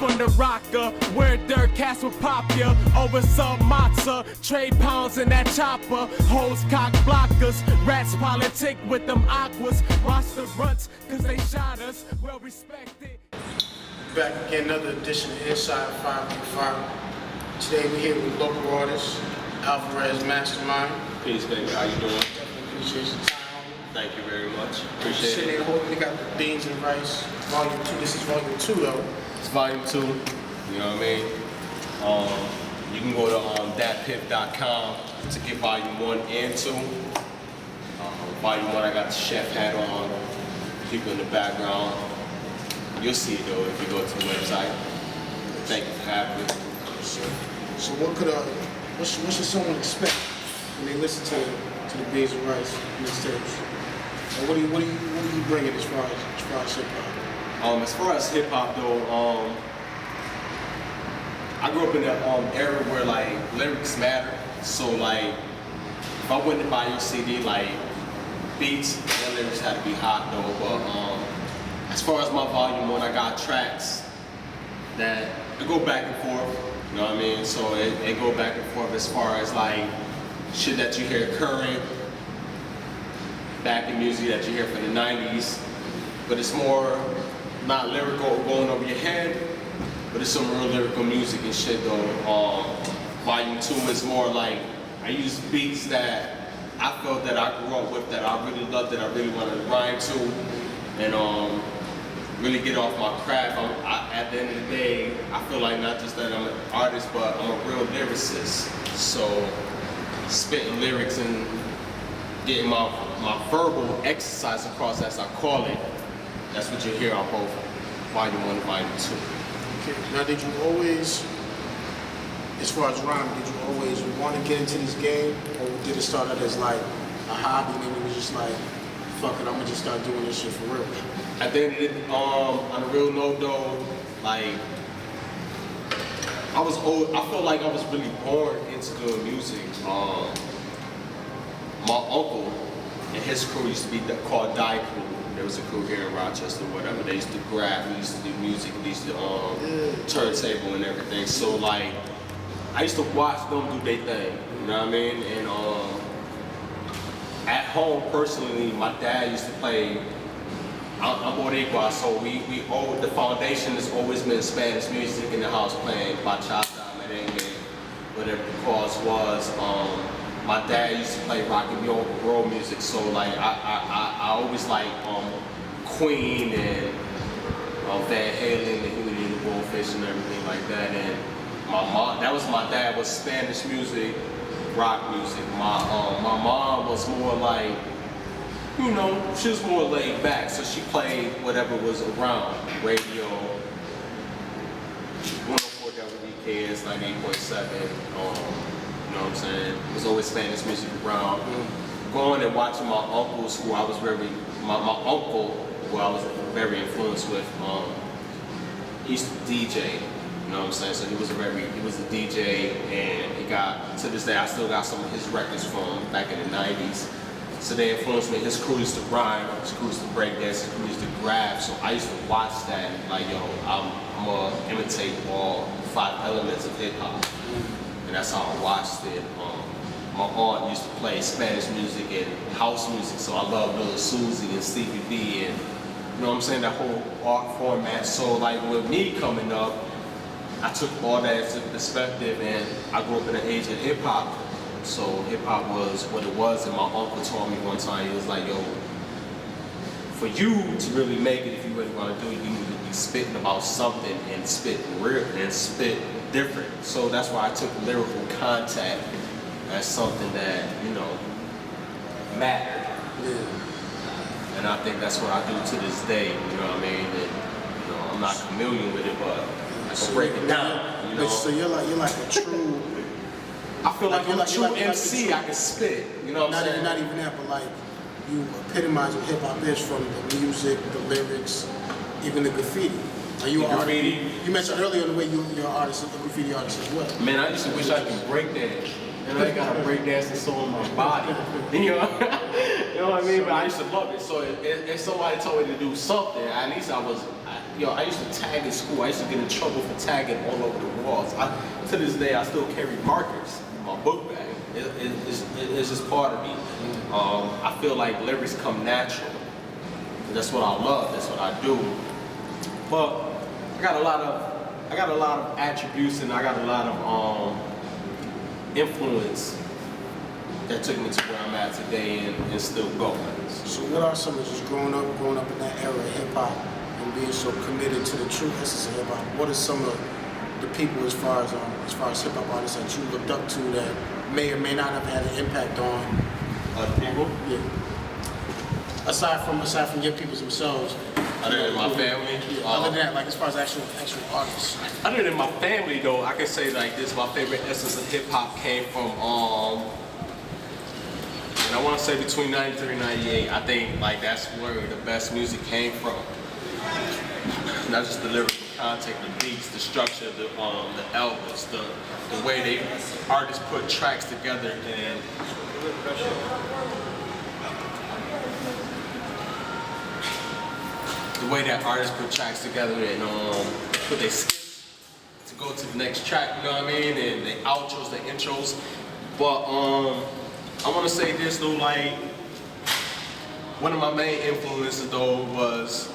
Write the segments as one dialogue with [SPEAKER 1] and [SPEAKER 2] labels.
[SPEAKER 1] from the rocker, where dirt cats will pop ya over some matzo. Trade pounds in that chopper, hoes cock blockers, rats politic with them aquas. Watch the runts, cause they shot us, well respected.
[SPEAKER 2] Back again, another edition of Inside 535. Today we're here with local artist, Alvarez Mastermind.
[SPEAKER 3] Peace, baby. How you doing?
[SPEAKER 2] Definitely appreciate your time.
[SPEAKER 3] Thank you very much. Appreciate
[SPEAKER 2] Sitting
[SPEAKER 3] it.
[SPEAKER 2] there holding, we got the Beans and Rice, Volume 2. This is Volume 2 though.
[SPEAKER 3] It's volume 2. You know what I mean? You can go to datpiff.com to get volume 1 and 2. Volume 1, I got the chef hat on. People in the background. You'll see it though if you go to the website. Thank you for having me.
[SPEAKER 2] So what could what should someone expect when they listen to the Beans and Rice mixtapes? And what do you bring in as far as hip hop?
[SPEAKER 3] As far as hip hop though, I grew up in that era where like lyrics matter. So like if I went to buy your CD, like beats and lyrics had to be hot though. But as far as my volume 1, I got tracks that go back and forth. You know what I mean? So it go back and forth as far as like shit that you hear current, back in music that you hear from the 90s, but it's more not lyrical going over your head, but it's some real lyrical music and shit though. Volume 2 is more like, I use beats that I felt that I grew up with, that I really loved, that I really wanted to rhyme to, and really get off my craft. At the end of the day, I feel like not just that I'm an artist, but I'm a real lyricist. So spitting lyrics and getting my verbal exercise across, as I call it, that's what you hear on both Volume 1 and Volume 2.
[SPEAKER 2] Okay. Now, did you always, as far as rhyming, did you always want to get into this game, or did it start out as like a hobby, and then it was just like, fuck it, I'm gonna just start doing this shit for real?
[SPEAKER 3] At the end of it, on a real note though, like, I feel like I was really born into doing music. My uncle and his crew used to be called Die Crew. There was a crew here in Rochester, whatever. They used to grab, we used to do music, we used to turntable and everything. So like, I used to watch them do their thing, you know what I mean? And at home, personally, my dad used to play, I'm Boricua, so the foundation has always been Spanish music in the house, playing bachata, merengue, whatever the cause was. My dad used to play rock and roll music, so like I always like Queen and Van Halen and Hootie and the Blowfish and everything like that. And my mom, that was my dad, was Spanish music, rock music. My mom was more like, you know, she was more laid back, so she played whatever was around. Radio, 104 WDKS, 98.7, you know what I'm saying? There was always Spanish music around. Going and watching my uncles, who I was very influenced with, he used to DJ, you know what I'm saying? So he was a DJ, and he got, to this day, I still got some of his records from back in the 90s. So they influenced me. His crew used to rhyme, his crew used to break dance, his crew used to grab. So I used to watch that and like, yo, I'm gonna imitate all 5 elements of hip hop. And that's how I watched it. My aunt used to play Spanish music and house music, so I love Lil Susie and Stevie B, and you know what I'm saying, that whole art format. So like with me coming up, I took all that into perspective, and I grew up in the age of hip hop. So hip hop was what it was, and my uncle told me one time, he was like, yo, for you to really make it, if you really want to do it, you need to be spitting about something and spit real and spit different. So that's why I took lyrical contact as something that, you know, mattered. Yeah. And I think that's what I do to this day, you know what I mean? And, you know, I'm not chameleon with it, but I can break it down, you know?
[SPEAKER 2] So you're like a true...
[SPEAKER 3] I feel like I'm a true MC, I can spit, you know what I'm saying?
[SPEAKER 2] Not even that, but like, you epitomize what hip hop is, from the music, the lyrics, even the graffiti. Are you an artist? You mentioned earlier the way you're an artist, a graffiti artist as well.
[SPEAKER 3] Man, I used to wish I could break dance. And I got a break dancing soul in my body. You know what I mean? But I used to love it. So if somebody told me to do something, at least I I used to tag in school. I used to get in trouble for tagging all over the walls. To this day, I still carry markers in my book bag. It's just part of me. I feel like lyrics come natural. That's what I love. That's what I do. But I got a lot of attributes, and I got a lot of influence that took me to where I'm at today and still going.
[SPEAKER 2] So what are some of just growing up in that era of hip hop and being so committed to the true essence of hip hop? What are some of the people as far as hip hop artists that you looked up to that may or may not have had an impact on
[SPEAKER 3] Other people?
[SPEAKER 2] Yeah. Aside from your people themselves.
[SPEAKER 3] Other than my family?
[SPEAKER 2] Yeah, other than that, like as far as actual artists.
[SPEAKER 3] Other than my family though, I can say like this, my favorite essence of hip hop came from and I want to say between 93 and 98, I think like that's where the best music came from. Not just the lyrical content, the beats, the structure, the elements, the way they artists put tracks together and the way that artists put tracks together and put their skits to go to the next track, you know what I mean? And the outros, the intros. But I want to say this though, like one of my main influences though was,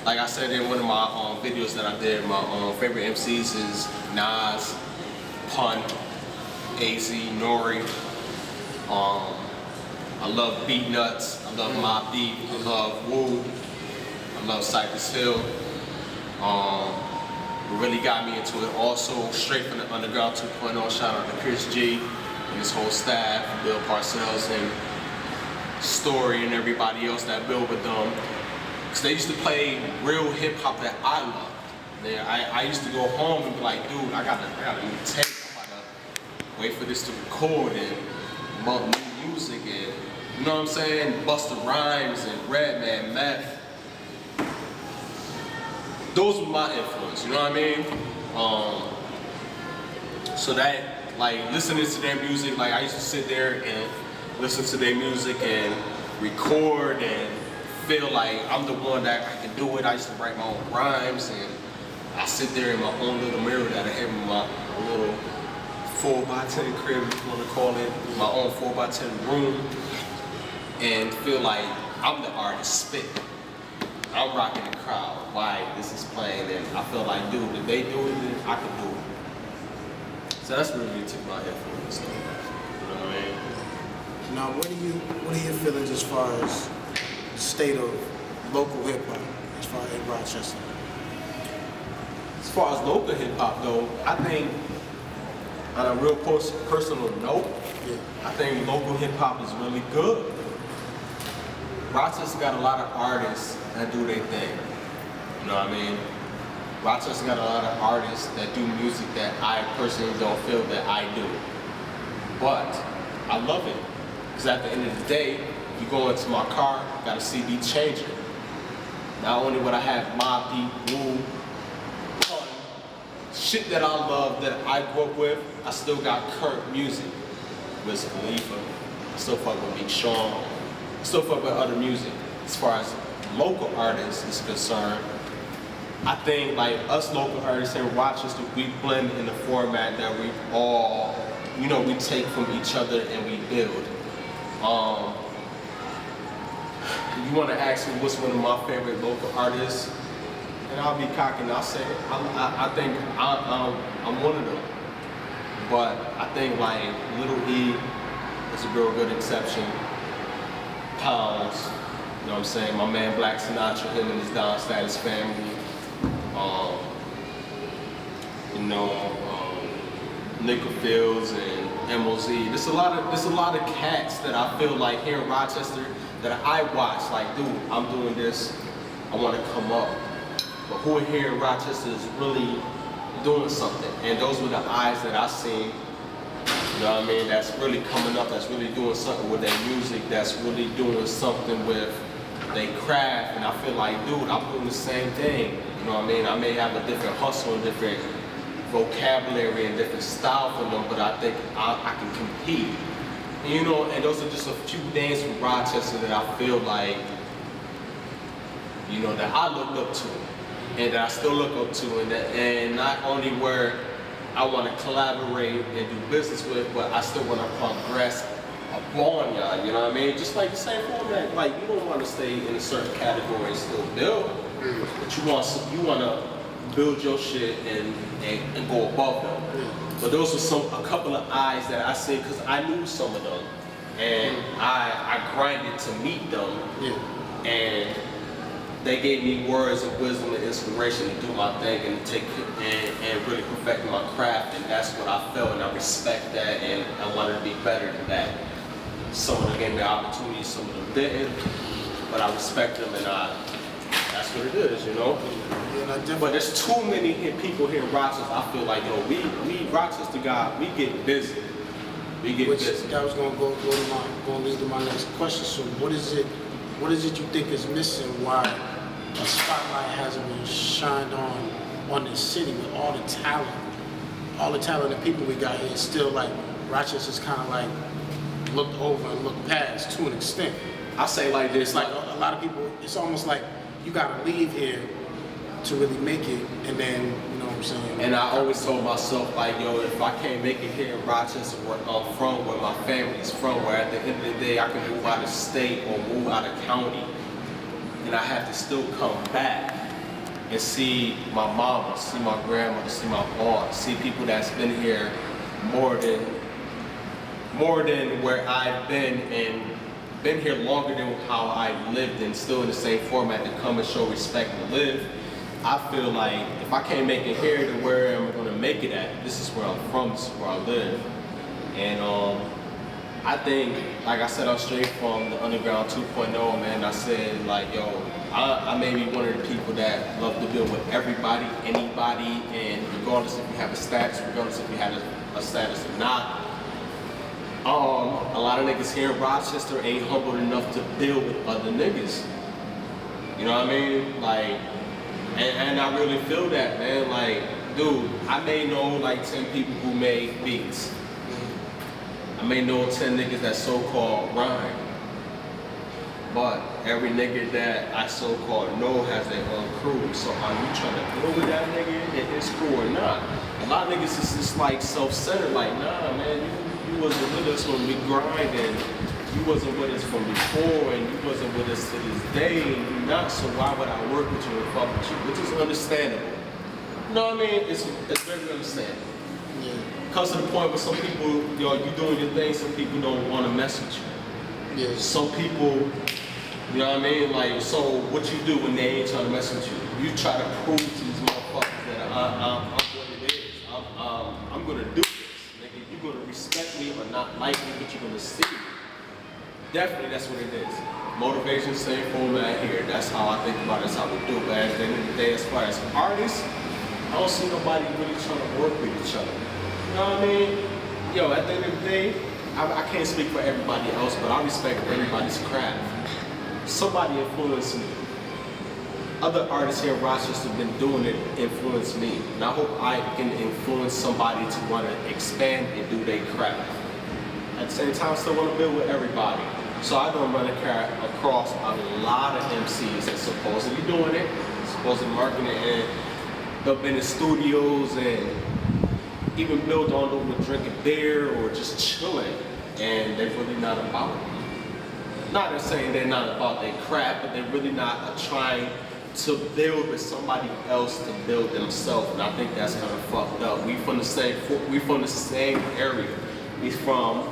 [SPEAKER 3] like I said in one of my videos that I did, my favorite MCs is Nas, Pun, AZ, Nori. I love Beatnuts, I love Mobb Deep, I love Wu, I love Cypress Hill. What really got me into it also, straight from the Underground 2.0, shout out to Chris G and his whole staff, Bill Parcells and Story and everybody else that built with them. Because they used to play real hip hop that I love. I used to go home and be like, dude, I got a new tape, I'm about to wait for this to record and about new music and, you know what I'm saying, Busta Rhymes and Redman, Meth. Those were my influence, you know what I mean? So that, like, listening to their music, like, I used to sit there and listen to their music and record and feel like I'm the one that I can do it. I used to write my own rhymes and I sit there in my own little mirror that I have in my little 4x10 crib, if you want to call it, my own 4x10 room, and feel like I'm the artist spitting. I'm rocking the crowd while this is playing, and I feel like, dude, if they do it, then I can do it. So that's really took my influence. You know what I mean?
[SPEAKER 2] Now, what are your feelings as far as the state of local hip hop, as far as in Rochester?
[SPEAKER 3] As far as local hip hop though, I think on a real personal note, I think local hip hop is really good. Rochester got a lot of artists that do their thing. You know what I mean? Rochester got a lot of artists that do music that I personally don't feel that I do. But I love it. Because at the end of the day, you go into my car, got a CD changer. Not only would I have Mobb Deep, Wu, Pun, shit that I love, that I grew up with, I still got current music. Wiz Khalifa, I still fuck with Big Sean, I still fuck with other music. As far as local artists is concerned, I think like us local artists in Rochester, we blend in the format that we all, you know, we take from each other and we build. You want to ask me what's one of my favorite local artists, and I'll be cocky and I'll say I think I'm one of them. But I think like Little E is a real good exception. Pounds, you know what I'm saying? My man Black Sinatra, him and his Down Status family. Nickel Fields and MOZ. There's a lot of cats that I feel like here in Rochester that I watch, like, dude, I'm doing this, I want to come up. But who here in Rochester is really doing something? And those were the eyes that I seen, you know what I mean, that's really coming up, that's really doing something with their music, that's really doing something with their craft. And I feel like, dude, I'm doing the same thing. You know what I mean? I may have a different hustle and different vocabulary and different style for them, but I think I can compete. And, you know, and those are just a few things from Rochester that I feel like you know, that I looked up to, and that I still look up to, and not only where I want to collaborate and do business with, but I still want to progress upon y'all, you know what I mean? Just like the same format, like you don't want to stay in a certain category and still build, but you want to build your shit and go above them. But those were a couple of eyes that I see, because I knew some of them, and I grinded to meet them, and they gave me words of wisdom and inspiration to do my thing and and really perfect my craft, and that's what I felt, and I respect that, and I wanted to be better than that. Some of them gave me opportunities, some of them didn't, but I respect them, and that's what it is, you know? But there's too many people here in Rochester. I feel like, yo, we Rochester guys, we get busy. We get busy.
[SPEAKER 2] That was gonna lead to my next question. So what is it you think is missing? Why a spotlight hasn't been shined on this city with all the talent and people we got here? It's still like Rochester's kind of like looked over and looked past to an extent.
[SPEAKER 3] I say like this,
[SPEAKER 2] It's like a lot of people. It's almost like you gotta leave here to really make it, and then, you know what I'm saying?
[SPEAKER 3] and I always told myself, like, yo, if I can't make it here in Rochester, where I'm from, where my family's from, where at the end of the day I can move out of state or move out of county, and I have to still come back and see my mama, see my grandmother, see my aunt, see people that's been here more than where I've been, and been here longer than how I lived, and still in the same format to come and show respect and live. I feel like if I can't make it here, then where am I going to make it at? This is where I'm from, this is where I live. And I think, like I said, I'm straight from the Underground 2.0, man. I said, like, yo, I may be one of the people that love to build with everybody, anybody, and regardless if you have a status, regardless if you have a status or not. A lot of niggas here in Rochester ain't humble enough to build with other niggas. You know what I mean? Like, and I really feel that, man. Like, dude, I may know like 10 people who make beats. I may know 10 niggas that so-called rhyme. But every nigga that I so-called know has their own crew. So are you trying to build with that nigga and his crew or not? A lot of niggas is just like self-centered, like, nah, man, you wasn't with us when we grind, and you wasn't with us from before, and you wasn't with us to this day, and you not, so why would I work with you and fuck with you? Which is understandable. You know what I mean? It's very understandable.
[SPEAKER 2] Yeah.
[SPEAKER 3] Comes to the point where some people, yo, you doing your thing, some people don't want to mess with you.
[SPEAKER 2] Yeah.
[SPEAKER 3] Some people, you know what I mean? Like, so what you do when they ain't trying to mess with you? You try to prove to these motherfuckers that I'm what it is. I'm gonna do this. Nigga, you gonna respect me or not like me, but you're gonna see me. Definitely, that's what it is. Motivation, same format here. That's how I think about it. That's how we do it. But at the end of the day, as far as artists, I don't see nobody really trying to work with each other. You know what I mean? Yo, at the end of the day, I can't speak for everybody else, but I respect everybody's craft. Somebody influenced me. Other artists here in Rochester have been doing it, influenced me. And I hope I can influence somebody to want to expand and do their craft. At the same time, I still want to build with everybody. So I don't run across a lot of MCs that's supposedly doing it, supposedly marketing it, and they've been in studios and even built on over drinking beer or just chilling, and they're really not about it. Not saying they're not about their craft, but they're really not trying to build with somebody else to build themselves, and I think that's kind of fucked up. We from the same area. We from,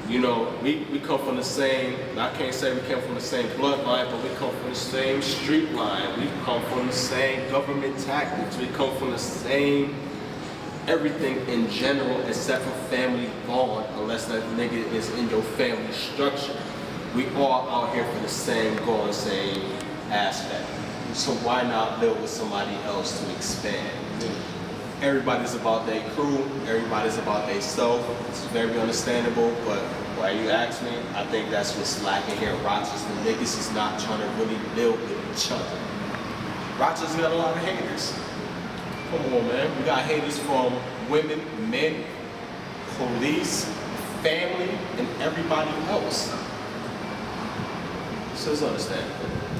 [SPEAKER 3] you know, we come from the same, I can't say we come from the same bloodline, but we come from the same street line. We come from the same government tactics. We come from the same everything in general except for family bond, unless that nigga is in your family structure. We all out here for the same goal and same aspect. So why not build with somebody else to expand? Everybody's about their crew, everybody's about their self. It's very understandable, but why you ask me, I think that's what's lacking here in Rochester. Niggas is not trying to really build with each other. Rochester's got a lot of haters. Come on, man. We got haters from women, men, police, family, and everybody else. So it's understandable.